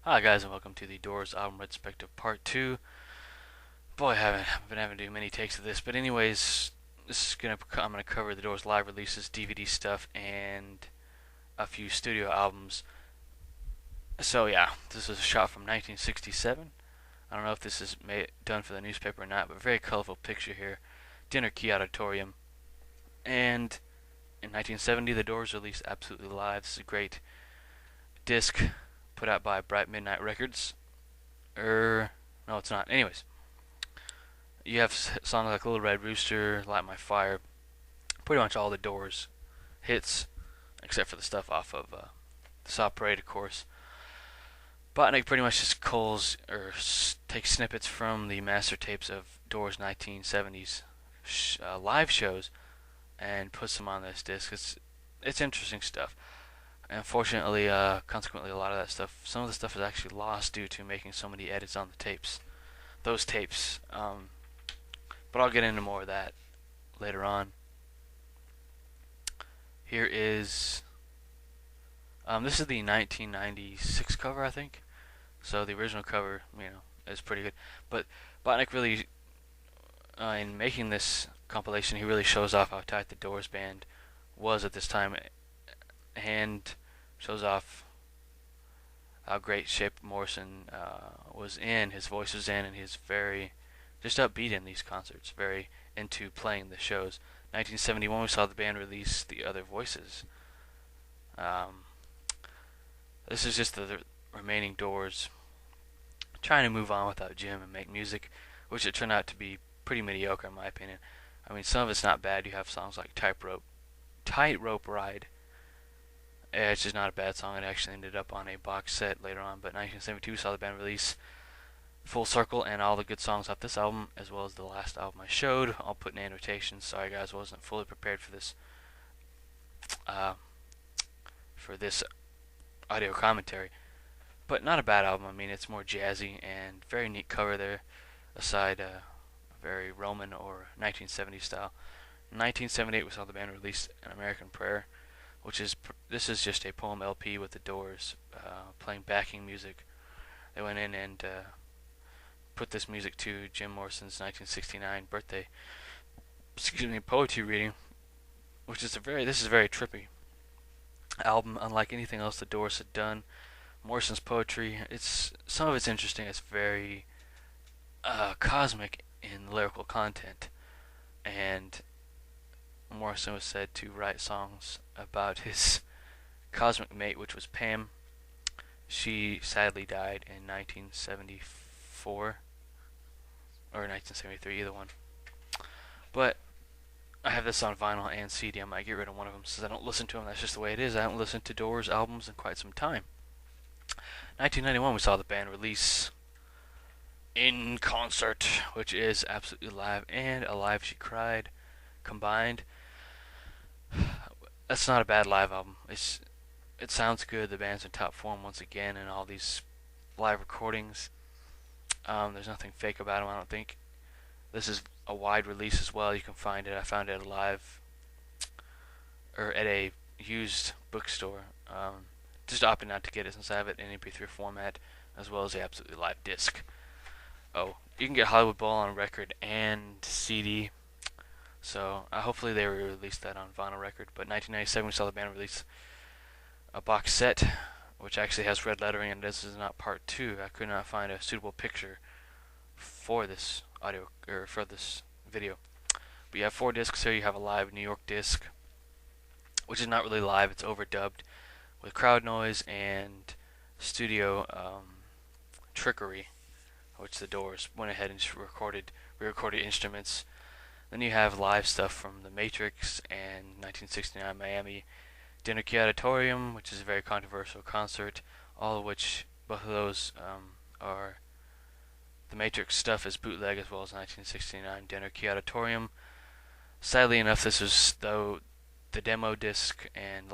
Hi guys, and welcome to the Doors album retrospective part 2. Boy, I haven't been having to do many takes of this, but anyways, I'm gonna cover the Doors live releases, DVD stuff, and a few studio albums. So yeah, this was a shot from 1967. I don't know if this is done for the newspaper or not, but very colorful picture here. Dinner Key Auditorium, and in 1970, the Doors released Absolutely Live. This is a great disc put out by Bright Midnight Records. No, it's not. Anyways, you have songs like Little Red Rooster, Light My Fire, pretty much all the Doors hits, except for the stuff off of the Saw Parade, of course. Botnick pretty much just takes snippets from the master tapes of Doors 1970s live shows and puts them on this disc. It's interesting stuff. Unfortunately, consequently, a lot of that stuff, some of the stuff is actually lost due to making so many edits on the tapes. Those tapes. But I'll get into more of that later on. Here is this is the 1996 cover, I think. So the original cover, is pretty good. But Botnick really, in making this compilation, he really shows off how tight the Doors band was at this time, and shows off how great shape Morrison was in, his voice was in, and he's very just upbeat in these concerts, very into playing the shows. 1971, we saw the band release The Other Voices. This is just the remaining Doors trying to move on without Jim and make music, which it turned out to be pretty mediocre in my opinion. I mean, some of it's not bad. You have songs like Tightrope Ride. It's just not a bad song. It actually ended up on a box set later on. But 1972 saw the band release Full Circle and all the good songs off this album, as well as the last album I showed. I'll put in annotations. Sorry guys, wasn't fully prepared for this audio commentary. But not a bad album. I mean, it's more jazzy and very neat cover there, aside very Roman or 1970s style. In 1978, we saw the band release An American Prayer, this is just a poem LP with the Doors playing backing music. They went in and put this music to Jim Morrison's 1969 birthday poetry reading, this is a very trippy album, unlike anything else the Doors had done. Morrison's poetry, some of it's interesting. It's very cosmic in lyrical content, and Morrison was said to write songs about his cosmic mate, which was Pam. She sadly died in 1974 or 1973, either one. But I have this on vinyl and CD. I might get rid of one of them since I don't listen to them. That's just the way it is. I haven't listened to Doors albums in quite some time. 1991, we saw the band release In Concert, which is Absolutely Live and Alive She Cried combined. That's not a bad live album. It sounds good. The band's in top form once again in all these live recordings. There's nothing fake about them, I don't think. This is a wide release as well. You can find it. I found it at a used bookstore. Just opting not to get it since I have it in MP3 format, as well as the Absolutely Live disc. Oh, you can get Hollywood Bowl on record and CD. So hopefully they released that on vinyl record. But 1997, we saw the band release a box set, which actually has red lettering, and this is not part 2. I could not find a suitable picture for this audio or for this video. But you have 4 discs here. You have a live New York disc, which is not really live. It's overdubbed with crowd noise and studio trickery, which the Doors went ahead and just re-recorded instruments. Then you have live stuff from The Matrix and 1969 Miami Dinner Key Auditorium, which is a very controversial concert. Both of those are The Matrix stuff is bootleg, as well as 1969 Dinner Key Auditorium. Sadly enough, this was the demo disc, and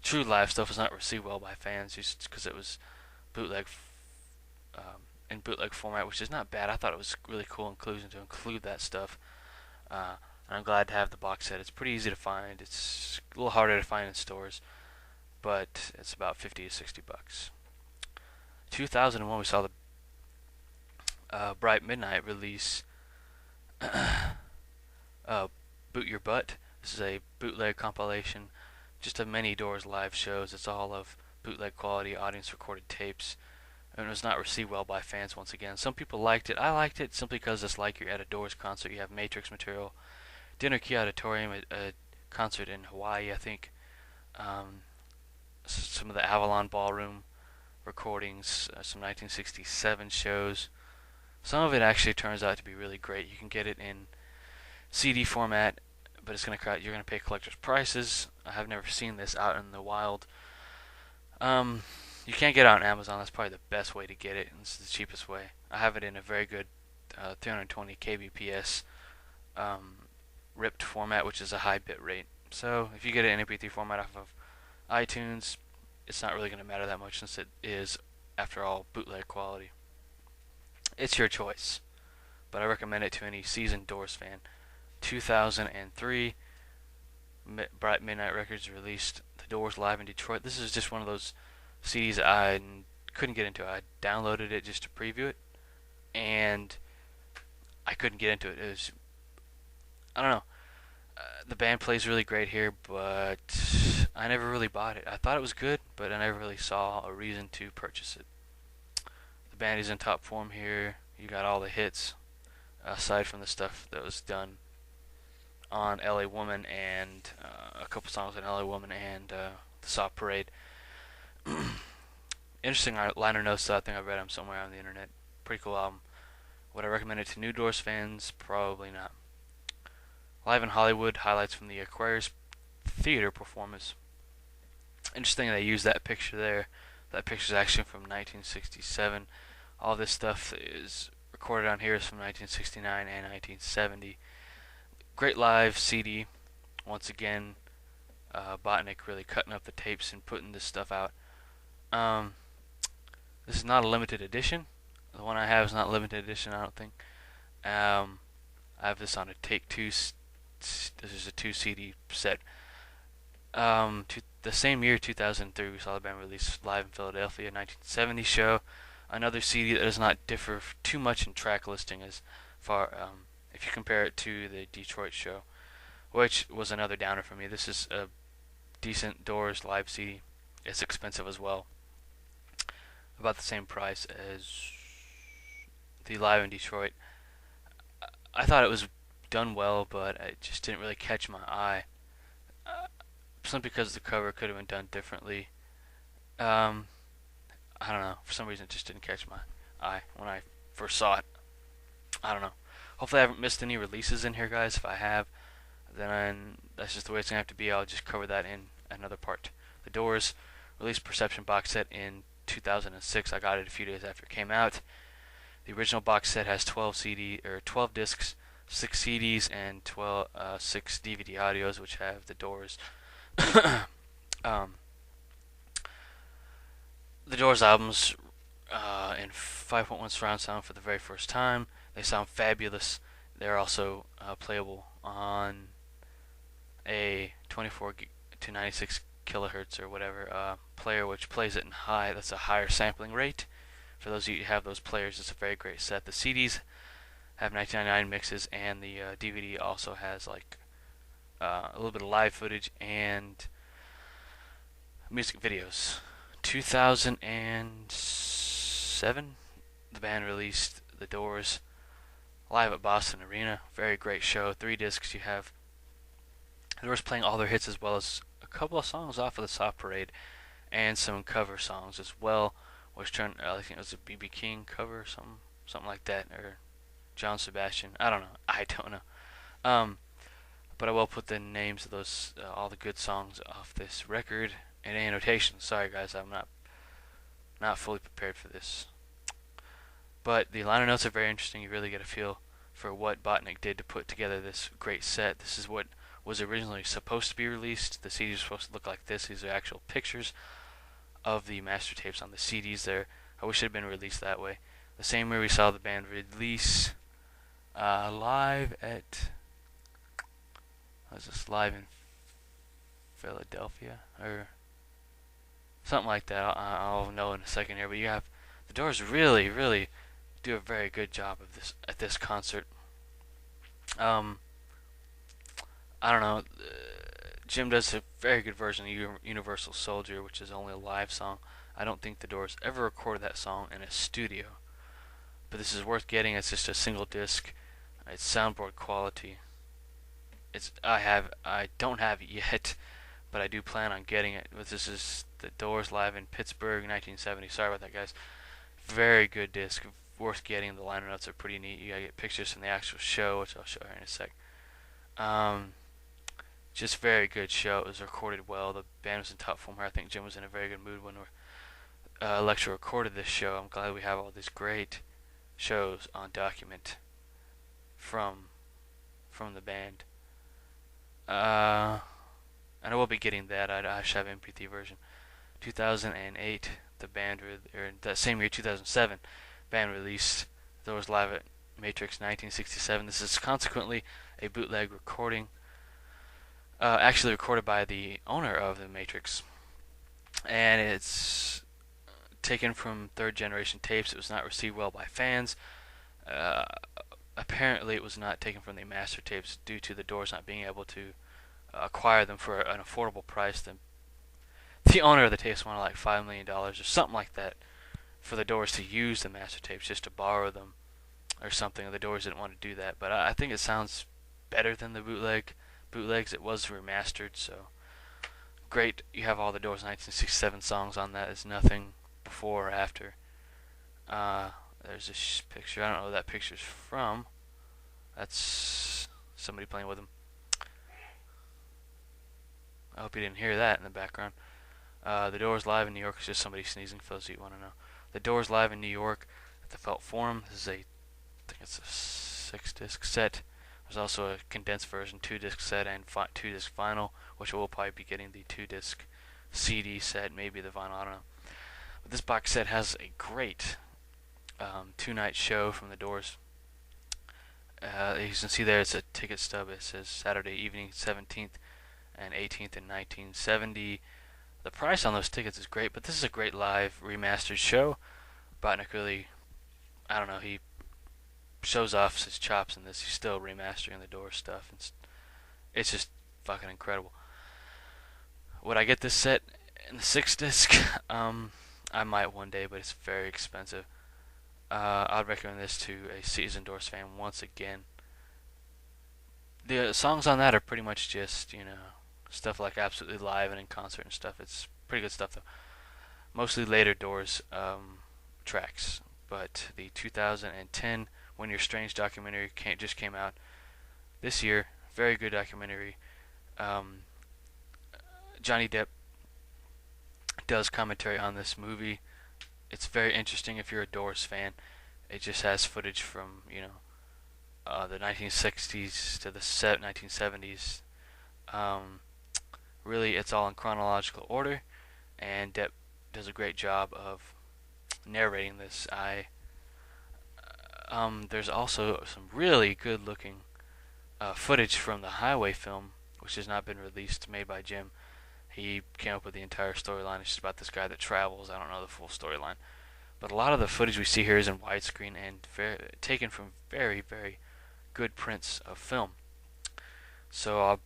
true live stuff was not received well by fans, just because it was bootleg in bootleg format, which is not bad. I thought it was really cool inclusion to include that stuff. And I'm glad to have the box set. It's pretty easy to find. It's a little harder to find in stores, but it's about 50 to 60 bucks. 2001, we saw the Bright Midnight release uh, Boot Your Butt. This is a bootleg compilation, just of many Doors live shows. It's all of bootleg quality audience recorded tapes, and it was not received well by fans once again. Some people liked it. I liked it simply because it's like you're at a Doors concert. You have Matrix material, Dinner Key Auditorium, a concert in Hawaii, I think. Some of the Avalon Ballroom recordings, some 1967 shows. Some of it actually turns out to be really great. You can get it in CD format, but it's you're gonna pay collector's prices. I have never seen this out in the wild. You can't get it on Amazon. That's probably the best way to get it. It's the cheapest way. I have it in a very good 320 kbps ripped format, which is a high bit rate. So if you get it in MP3 format off of iTunes, it's not really going to matter that much since it is, after all, bootleg quality. It's your choice, but I recommend it to any seasoned Doors fan. 2003, Bright Midnight Records released The Doors live in Detroit. This is just one of those CDs I couldn't get into. I downloaded it just to preview it, and I couldn't get into it. It was, I don't know. The band plays really great here, but I never really bought it. I thought it was good, but I never really saw a reason to purchase it. The band is in top form here. You got all the hits, aside from the stuff that was done on LA Woman and a couple songs on LA Woman and the Soft Parade. Interesting liner notes that I think I read them somewhere on the internet. Pretty cool album. Would I recommend it to new Doors fans? Probably not. Live in Hollywood, highlights from the Aquarius Theater performance. Interesting they used that picture there. That picture is actually from 1967. All this stuff is recorded on here is from 1969 and 1970. Great live CD. Once again, Botnick really cutting up the tapes and putting this stuff out. This is not a limited edition. The one I have is not limited edition, I don't think. I have this on a Take Two. This is a 2 CD set. The same year, 2003, we saw the band release live in Philadelphia, 1970 show. Another CD that does not differ too much in track listing as far, if you compare it to the Detroit show, which was another downer for me. This is a decent Doors live CD. It's expensive as well, about the same price as the live in Detroit. I thought it was done well, but it just didn't really catch my eye. Simply because the cover could have been done differently. I don't know. For some reason, it just didn't catch my eye when I first saw it. I don't know. Hopefully, I haven't missed any releases in here, guys. If I have, then that's just the way it's gonna have to be. I'll just cover that in another part. The Doors released Perception box set in 2006. I got it a few days after it came out. The original box set has 12 discs, 6 CDs, and 6 DVD audios, which have the Doors. The Doors albums in 5.1 surround sound for the very first time. They sound fabulous. They're also playable on a 24 to 96 kilohertz or whatever player, which plays it in high. That's a higher sampling rate. For those of you who have those players, it's a very great set. The CDs have 1999 mixes, and the DVD also has like a little bit of live footage and music videos. 2007, the band released The Doors live at Boston Arena. Very great show. 3 discs. You have The Doors playing all their hits as well as a couple of songs off of the Soft Parade and some cover songs as well. Which turned, I think it was a B.B. King cover or something like that, or John Sebastian. I don't know. But I will put the names of those all the good songs off this record in annotations. Sorry guys, I'm not fully prepared for this. But the liner notes are very interesting. You really get a feel for what Botnick did to put together this great set. This is what was originally supposed to be released. The CDs were supposed to look like this. These are actual pictures of the master tapes on the CDs there. I wish it had been released that way. The same year we saw the band release live at, was this live in Philadelphia or something like that? I'll know in a second here. But you have The Doors really, really do a very good job of this at this concert. Um, I don't know. Jim does a very good version of Universal Soldier, which is only a live song. I don't think the Doors ever recorded that song in a studio, but this is worth getting. It's just a single disc. It's soundboard quality. I don't have it yet, but I do plan on getting it. This is the Doors live in Pittsburgh, 1970. Sorry about that, guys. Very good disc, worth getting. The liner notes are pretty neat. You gotta get pictures from the actual show, which I'll show here in a sec. Um, just very good show. It was recorded well. The band was in top form. I think Jim was in a very good mood when Electra recorded this show. I'm glad we have all these great shows on document from the band. And I will be getting that. I should have MP3 version. 2008, the band, or that same year, 2007, band released Those Live at Matrix 1967. This is consequently a bootleg recording, actually recorded by the owner of the Matrix, and it's taken from third generation tapes. It was not received well by fans. Uh, Apparently, it was not taken from the master tapes due to the Doors not being able to acquire them for an affordable price. The owner of the tapes wanted like $5 million or something like that for the Doors to use the master tapes, just to borrow them or something. The Doors didn't want to do that, but I think it sounds better than the bootlegs. It was remastered, so great. You have all the Doors 1967 songs on that. There's nothing before or after. There's this picture. I don't know who that picture's from. That's somebody playing with them. I hope you didn't hear that in the background. The Doors live in New York is just somebody sneezing, for those of you who want to know. The Doors live in New York at the Felt Forum. This is I think it's a 6-disc set. There's also a condensed version, 2-disc set, and 2-disc vinyl, which we'll probably be getting the 2-disc CD set, maybe the vinyl, I don't know. But this box set has a great 2-night show from the Doors. As you can see there, it's a ticket stub. It says Saturday evening, 17th and 18th in 1970. The price on those tickets is great, but this is a great live remastered show. Botnick really, I don't know, he shows off his chops in this. He's still remastering the Doors stuff. It's just fucking incredible. Would I get this set in the 6-disc? I might one day, but it's very expensive. I'd recommend this to a seasoned Doors fan once again. The songs on that are pretty much just, stuff like Absolutely Live and in concert and stuff. It's pretty good stuff, though. Mostly later Doors tracks. But the 2010 When You're Strange documentary just came out this year. Very good documentary. Johnny Depp does commentary on this movie. It's very interesting if you're a Doors fan. It just has footage from, the 1960s to the 1970s. Really, it's all in chronological order, and Depp does a great job of narrating this. There's also some really good-looking footage from the Highway film, which has not been released, made by Jim. He came up with the entire storyline. It's just about this guy that travels. I don't know the full storyline. But a lot of the footage we see here is in widescreen and taken from very, very good prints of film. So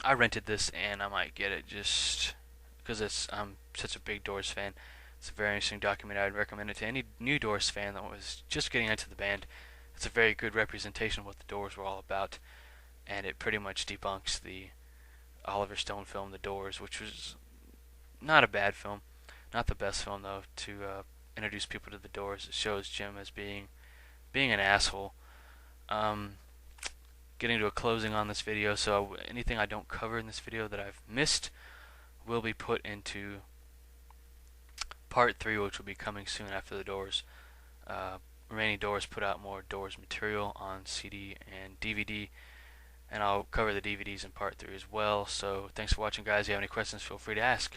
I rented this, and I might get it just because I'm such a big Doors fan. It's a very interesting documentary. I'd recommend it to any new Doors fan that was just getting into the band. It's a very good representation of what the Doors were all about, and it pretty much debunks the Oliver Stone film, The Doors, which was not a bad film. Not the best film, though, to introduce people to the Doors. It shows Jim as being an asshole. Getting to a closing on this video, so anything I don't cover in this video that I've missed will be put into part 3, which will be coming soon after the Doors. Remaining Doors put out more Doors material on CD and DVD, and I'll cover the DVDs in part 3 as well. So thanks for watching, guys. If you have any questions, feel free to ask.